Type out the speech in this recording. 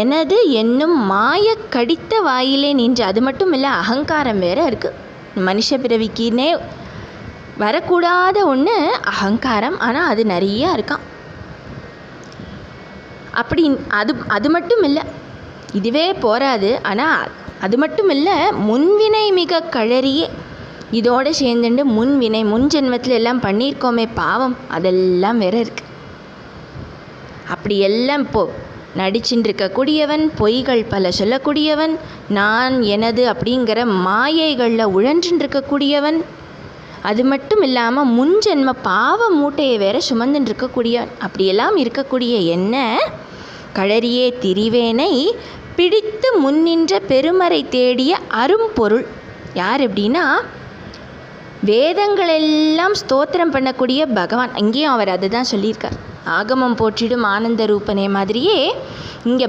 எனது என்னும் மாய கடித்த வாயிலே நின்று. அது மட்டும் இல்லை, அகங்காரம் வேற இருக்குது. மனுஷ பிறவிக்குன்னே வரக்கூடாத ஒன்று அகங்காரம். ஆனால் அது நிறையா இருக்கான். அப்படி அது மட்டும் இல்லை, இதுவே போராது. ஆனால் அது மட்டும் இல்லை, முன்வினை மிக கழறியே இதோடு சேர்ந்துட்டு முன்வினை முன் ஜென்மத்தில் எல்லாம் பண்ணியிருக்கோமே பாவம், அதெல்லாம் வேற இருக்குது. அப்படி எல்லாம் நடிச்சுட்டு இருக்கக்கூடியவன், பொய்கள் பல சொல்லக்கூடியவன், நான் எனது அப்படிங்கிற மாயைகளில் உழன்றுட்டு இருக்கக்கூடியவன், அது மட்டும் இல்லாமல் முன் ஜென்ம பாவ மூட்டையை வேற சுமந்துட்டு இருக்கக்கூடியவன். அப்படியெல்லாம் இருக்கக்கூடிய என்ன கழறியே திரிவேனை பிடித்து முன்னின்ற பெருமறை தேடிய அரும்பொருள். யார் அப்படின்னா, வேதங்களெல்லாம் ஸ்தோத்திரம் பண்ணக்கூடிய பகவான். அங்கேயும் அவர் அதை தான் சொல்லியிருக்கார். ஆகமம் போற்றிடும் ஆனந்த ரூபனே மாதிரியே இங்கே